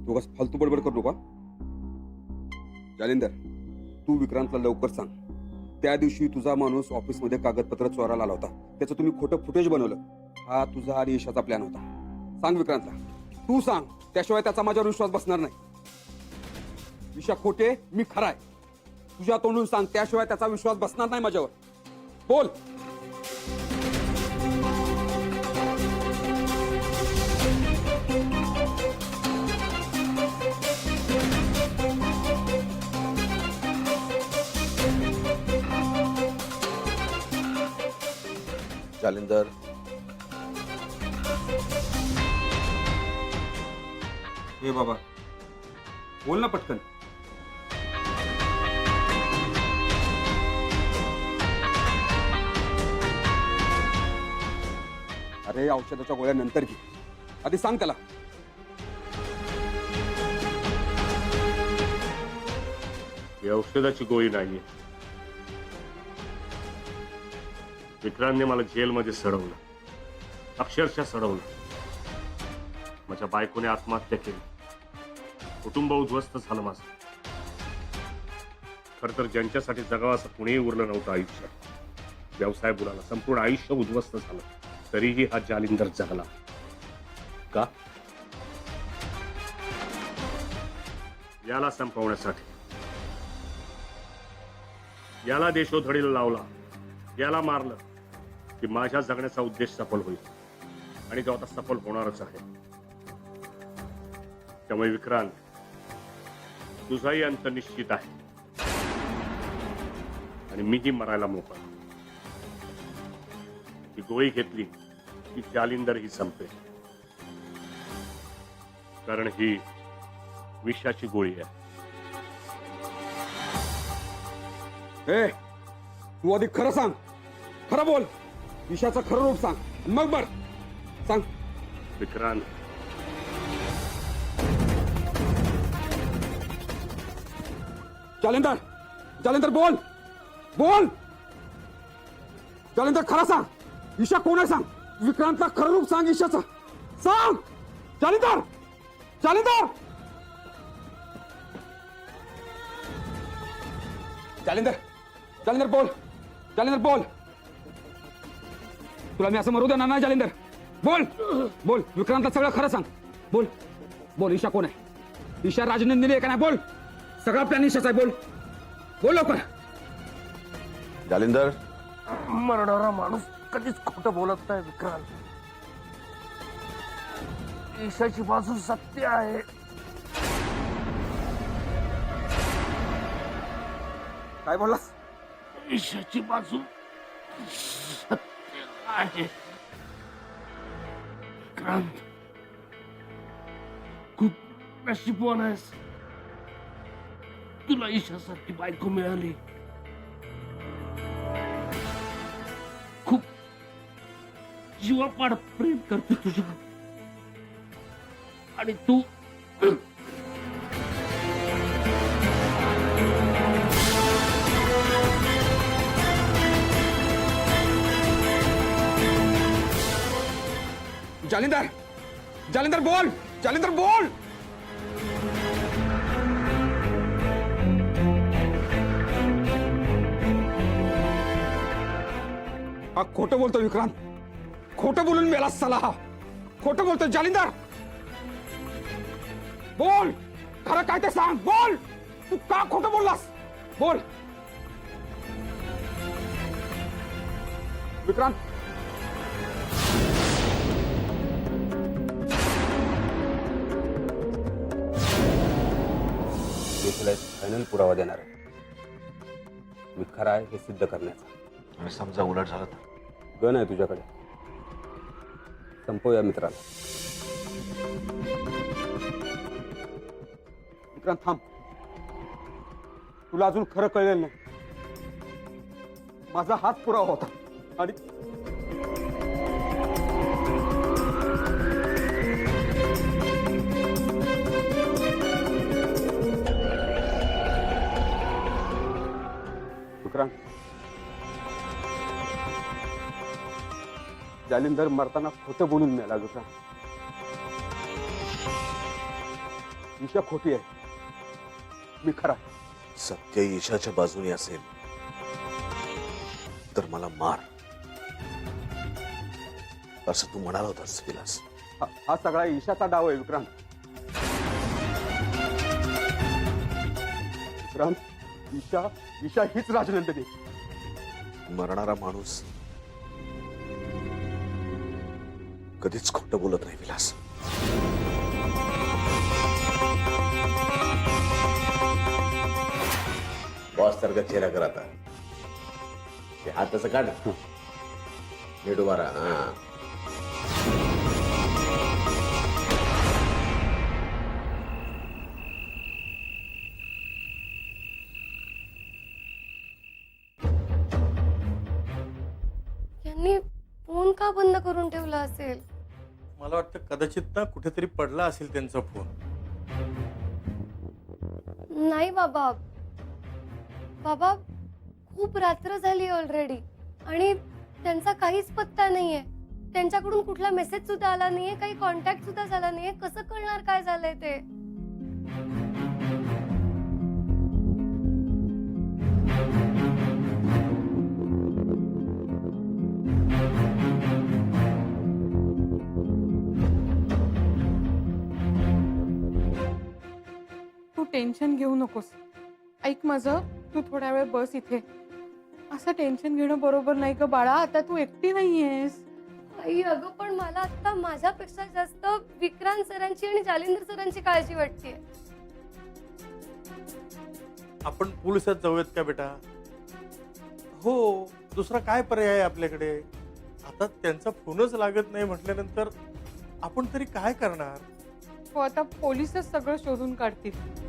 दोघांस फालतू बडबड करू नका. जालिंदर, तू विक्रांतला लवकर सांग. त्या दिवशी तुझा माणूस ऑफिसमध्ये कागदपत्र चोरायला आला होता. त्याचं तुम्ही खोटं फुटेज बनवलं. हा तुझा आणि यशाचा प्लॅन होता. सांग विक्रांतला, तू सांग. त्याशिवाय त्याचा माझ्यावर विश्वास बसणार नाही. ईशा खोटे, मी खराय. तुझ्या तोंडून सांग, त्याशिवाय त्याचा विश्वास बसणार नाही माझ्यावर. बोल. जालिंदर, हे बाबा, बोल ना पटकन. अरे औषधाच्या गोळ्या नंतर घे, आधी सांग त्याला. ही औषधाची गोळी नाहीये. विक्रांतने मला जेलमध्ये सडवलं, अक्षरशः सडवलं. माझ्या बायकोने आत्महत्या केली. कुटुंब उद्ध्वस्त झालं माझं. खर तर ज्यांच्यासाठी जगावं असं कुणीही उरलं नव्हतं आयुष्यात. व्यवसाय बुडाला, संपूर्ण आयुष्य उद्ध्वस्त झालं. तरीही हा जालिंदर जगला. का? याला संपवण्यासाठी. याला देशोधडीला लावला, याला मारलं की माझ्या जगण्याचा उद्देश सफल होईल. आणि तो आता सफल होणारच आहे. त्यामुळे विक्रांत, तुझाही अंत निश्चित आहे आणि मीही मरायला मोकळा. ही गोळी घेतली की जालिंदर ही संपेल. कारण ही विषाची गोळी आहे. ए, तू आधी खरं सांग. खरं बोल. ईशाचं खरं रूप सांग, मग बर सांग. विक्रांत, जालिंदर, जालिंदर बोल. बोल जालिंदर, खरं सांग. ईशा कोण आहे सांग. विक्रांतला खरं रूप सांग. ईशाचं सांग. जालिंदर, जालिंदर, जालिंदर, जालिंदर बोल. जालिंदर बोल. तुला मी असं मरू देणार नाही. जालिंदर बोल. बोल. विक्रांतला सगळं खरं सांग. बोल. बोल. ईशा कोण आहे. ईशा राजनंदिनी आहे का नाही. बोल. सगळा प्लॅन ईशाचा आहे. बोल. बोल लवकर. जालिंदर, मरणारा माणूस कधीच खोटं बोलत नाही विक्रांत. ईशाची बाजू सत्य आहे. काय बोललास. ईशाची बाजू सत्य आहे. विक्रांत, खूप नशीबवान आहेस. तुला ईशासारखी बायको मिळाली. खूप जीवापाड प्रेम करते तुझ्या. आणि तू जालिंदर, जालिंदर बोल. जालिंदर बोल. हा खोटं बोलतो विक्रांत. खोटं बोलून मेला साला हा. खोटं बोलतो. जालिंदर बोल. खरं काय ते सांग. बोल. तू का खोटं बोललास. बोल. विक्रांत, मी तुला एक फायनल पुरावा देणार आहे. मी खरा आहे हे सिद्ध करण्याचा. आणि समजा उलट झालं तर. गण आहे तुझ्याकडे. संपवूया मित्राला. विक्रांत थांब. तुला अजून खरं कळलेलं नाही. माझा हात पुरावा होता. आणि विक्रांत, जालिंदर मरताना खोटं बोलून मेला. विक्रांत, ईशा खोटी आहे, मी खरा आहे. सत्य ईशाच्या बाजूने असेल तर मला मार, असं तू म्हणाला होतास विलास. हा सगळा ईशाचा डाव आहे विक्रांत. विक्रांत, ईशा हीच राजनंदिनी. मरणारा माणूस कधीच खोटं बोलत नाही विलास. बॉस सारखा चेहरा कर आता. ते हाताचं काढ, नीट उभा राहा. हा. यांनी फोन का बंद करून ठेवला असेल? मला वाटतं कदाचित ना कुठेतरी पडला असेल त्यांचा फोन. नाही बाबा, बाबा खूप रात्र झाली ऑलरेडी आणि त्यांचा काहीच पत्ता नाहीये. त्यांच्याकडून कुठला मेसेज सुद्धा आला नाहीये, काही कॉन्टॅक्ट सुद्धा झाला नाहीये. कसं कळणार काय झालंय ते? तू टेन्शन घेऊ नकोस. ऐक माझं, तू थोड्या वेळ बस इथे. असं टेन्शन घेणं बरोबर नाही ग बाळा. आता तू एकटी नाहीयेस. आई अगं, पण मला आता माझ्यापेक्षा जास्त विक्रांत सरांची आणि जालिंदर सरांची काळजी वाटते. आपण पोलिसात जाऊयात का बेटा? हो, दुसरा काय पर्याय आहे आपल्याकडे? आता त्यांचा फोनच लागत नाही म्हटल्यानंतर आपण तरी काय करणार? हो, आता पोलिसच सगळं शोधून काढतील.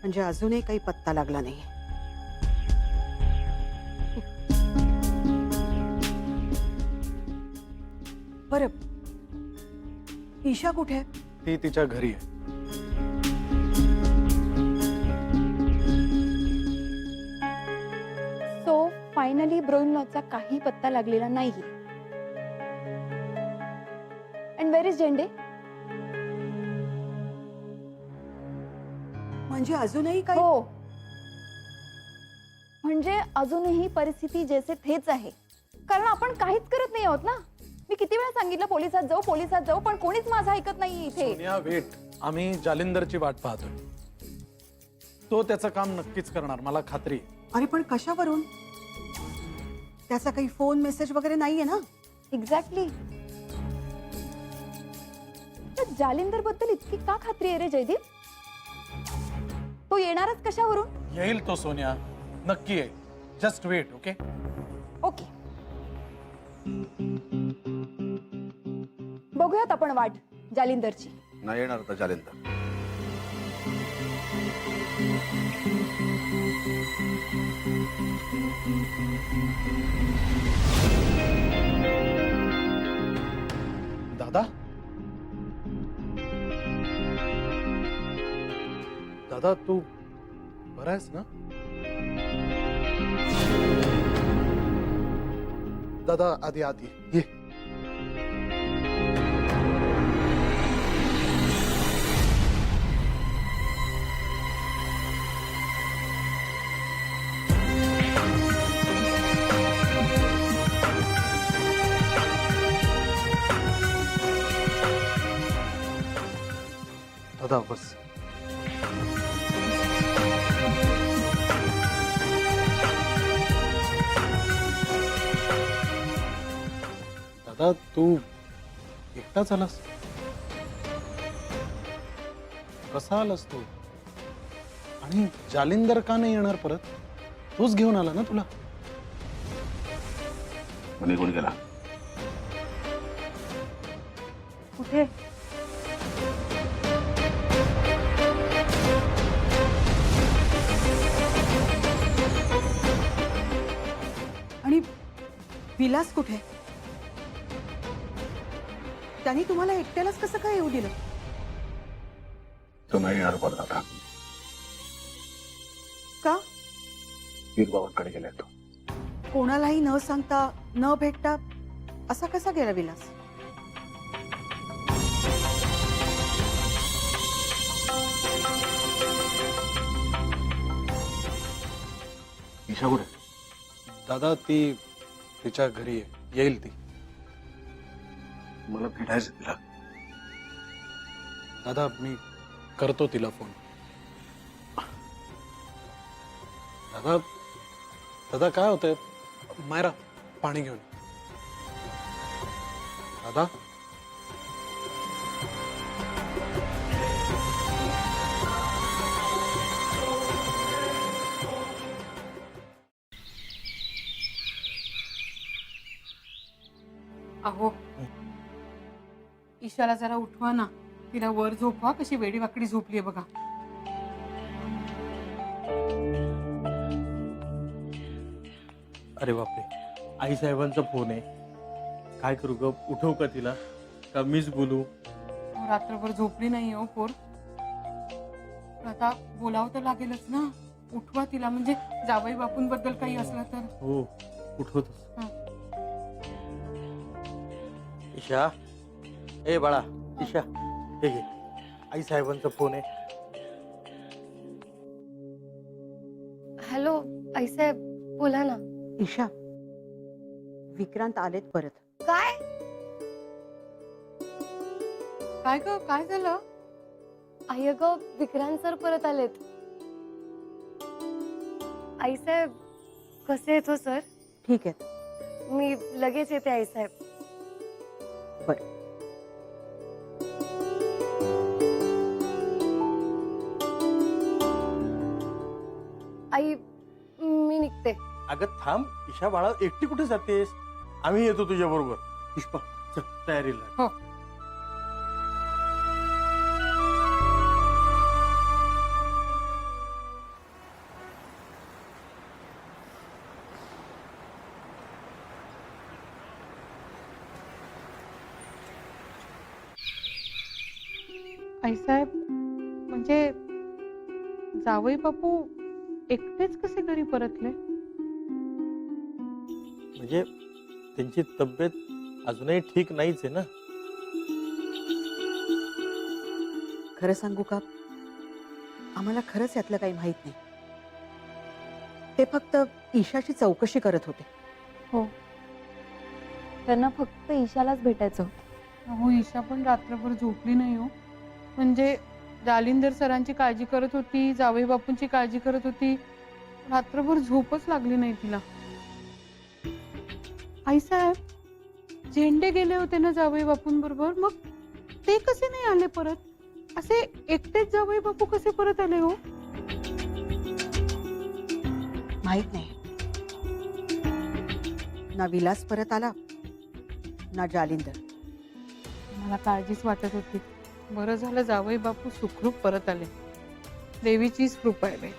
म्हणजे अजूनही काही पत्ता लागला नाही. बरं, ईशा कुठे आहे? ती तिच्या घरी आहे. सो फायनली ब्रोइनलॉचा काही पत्ता लागलेला नाही. अँड वेर इज झेंडे? म्हणजे अजूनही काही? हो, म्हणजे अजूनही परिस्थिती जैसे थेच आहे. कारण आपण काहीच करत नाही आहोत ना. मी किती वेळा सांगितलं पोलिसात जाऊ, पण कोणीच माझं ऐकत नाही इथे. सोनिया वेट, आम्ही जालिंदरची वाट पाहतोय. तो त्याचं काम नक्कीच करणार, मला खात्री आहे. अरे पण कशावरून? त्याचा काही फोन मेसेज वगैरे नाहीये ना? एक्झॅक्टली. जालिंदर बद्दल इतकी का खात्री आहे रे जयदीप? तो येणारच कशावरून? येईल तो सोनिया, नक्की आहे. Just weight. ओके ओके, बघूयात आपण वाट जालिंदरची. नाही येणार आता जालिंदर. दादा, दादा तू बरा आहेस ना? दादा आधी आधी ये. दादा बस. दादा तू एकटा झालास? कसा आलास तू? आणि जालिंदर का नाही येणार परत? तूच घेऊन आला ना तुला? निघून गेला. कुठे? आणि विलास कुठे? त्यांनी तुम्हाला एकट्यालाच कसं काय येऊ दिलं? तो नाही येणार परत आता. का? वीरबाबांकडे गेलाय तो. कोणालाही न सांगता न भेटता असा कसा गेला विलास? ईशा कुठे? दादा ती तिच्या घरी आहे, येईल ती. मला भेटायचं तिला. दादा मी करतो तिला फोन. दादा दादा काय होतंय? मायरा पाणी घेऊन ये. दादा अहो ईशाला जरा उठवा ना, तिला वर झोपवा. कशी वेडी वाकडी झोपलीये बघा. अरे बापरे, आई साहेबांचा फोन आहे. काय करू ग? उठवू का तिला का मीच बोलू? अहो, रात्रभर झोपली नाही हो पोर. आता बोलावं तर लागेलच ना. उठवा तिला, म्हणजे जावई बापूंबद्दल काही असलं तर. हो उठवतोस. हं. ईशा, ए बाळा ईशा, हे घे, आई साहेबांचा फोन आहे. हॅलो आईसाहेब, बोला ना. ईशा, विक्रांत आलेत परत. काय? काय ग, काय झालं? आई अगं, विक्रांत सर परत आलेत. आईसाहेब कसे आहेत हो सर? ठीक आहे. मी लगेच येते आईसाहेब. बरं. आई मी निघते. अगं थांब ईशा बाळा, एकटी कुठे जातेस? आम्ही येतो तुझ्या बरोबर. पुष्पा चल तयारीला. हो. आईसाहेब, म्हणजे जावई बापू एकटेच कसे घरी परतले? म्हणजे त्यांची तब्येत अजूनही ठीक नाहीच आहे ना. खरं सांगू का, आम्हाला खरंच यातलं काही माहित नाही. ते फक्त ईशाची चौकशी करत होते. हो, त्यांना फक्त ईशालाच भेटायचं होतं. हो, ईशा पण रात्रभर झोपली नाही हो. म्हणजे जालिंदर सरांची काळजी करत होती, जावई बापूंची काळजी करत होती. रात्रभर झोपच लागली नाही तिला. आईसाहेब, झेंडे गेले होते ना जावई बापूंबरोबर, मग ते कसे नाही आले परत? असे एकटेच जावई बापू कसे परत आले हो? माहित नाही. ना विलास परत आला, ना जालिंदर. मला काळजीच वाटत होती. बरं झालं जावई बापू सुखरूप परत आले. देवीचीच कृपा आहे बाई.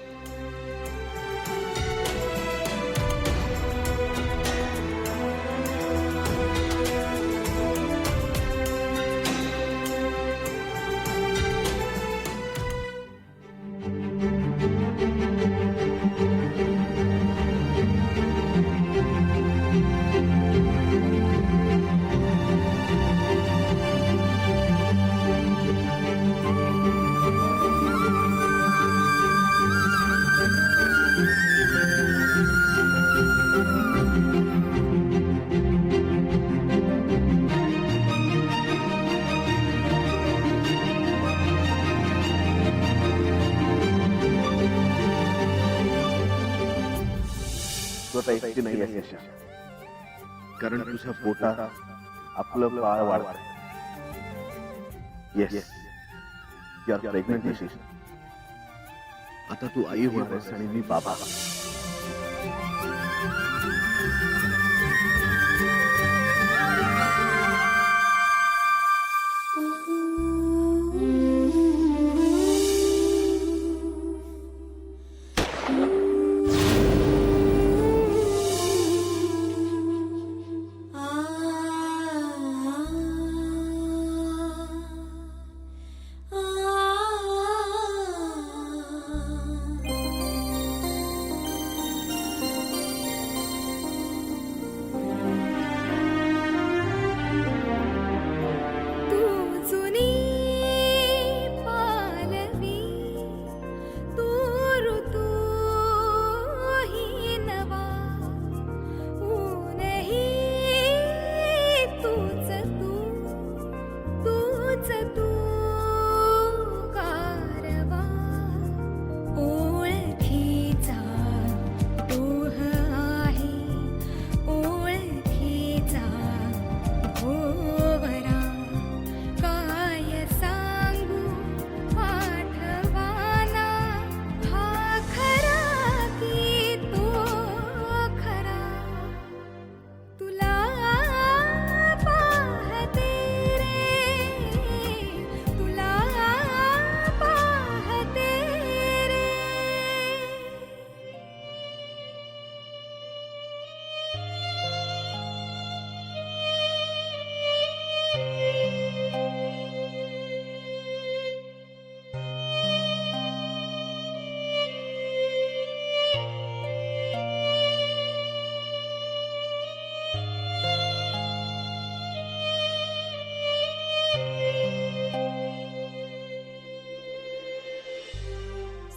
तू आता एकटी नाही आहेस ईशा. कारण तुझ्या पोटात आपलं बाळ वाढत. येस, या प्रेग्नंट आहेस. आता तू आई होणार आहेस आणि मी बाबा.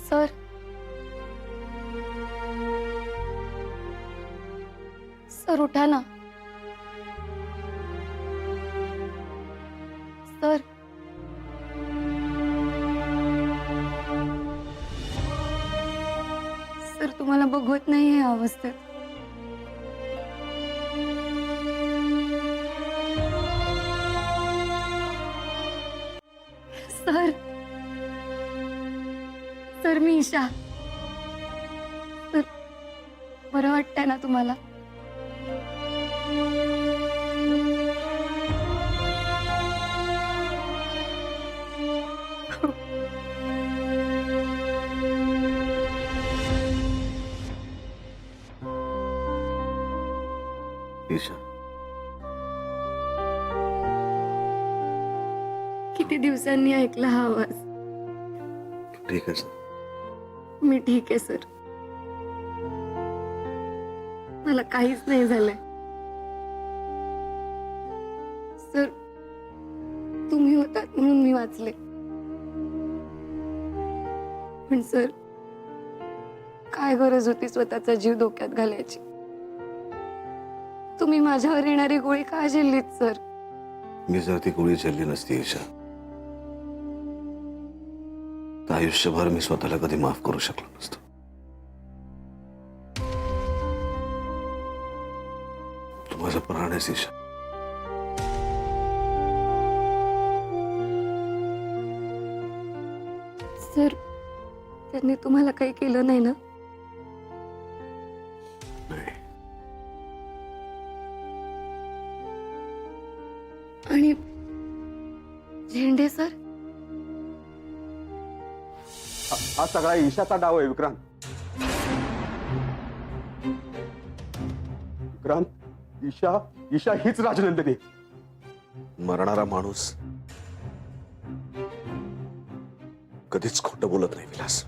सर, सर उठा ना. सर, सर तुम्हाला बघवत नाही या अवस्थेत. सर, सर मी ईशा. सर बरं वाटतंय ना तुम्हाला? ईशा, किती दिवसांनी ऐकला हा आवाज. ठीक आहे. मी ठीक आहे सर. मला काहीच नाही झालंय. सर तुम्ही होतात म्हणून मी वाचले. पण सर काय गरज होती स्वतःचा जीव धोक्यात घालायची. तुम्ही माझ्यावर येणारी गोळी का झेललीत सर? मी जर ती गोळी झेलली नसती ईशा, तर आयुष्यभर मी स्वतःला कधी माफ करू शकलो नसतो. तू माझा प्राण आहेस ईशा. सर त्यांनी तुम्हाला काही केलं नाही ना? नाही. आणि झेंडे सर? हा सगळा ईशाचा डाव आहे विक्रांत. विक्रांत, ईशा हीच राजनंदिनी. मरणारा माणूस कधीच खोटं बोलत नाही विलास.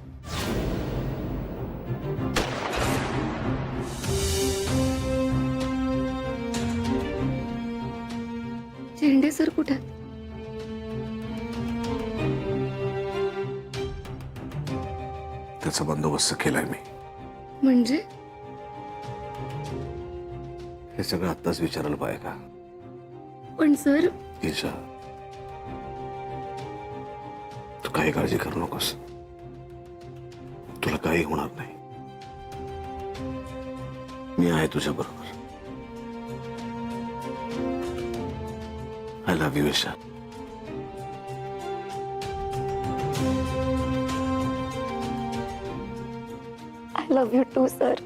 झेंडे सर कुठे? त्याचा बंदोबस्त केलाय मी. म्हणजे हे सगळं आत्ताच विचारायला पाहिजे का? पण सर ईशा, तू काही काळजी करू नकोस. तुला काही होणार नाही. मी आहे तुझ्या बरोबर. I love you Isha. Love you too sir.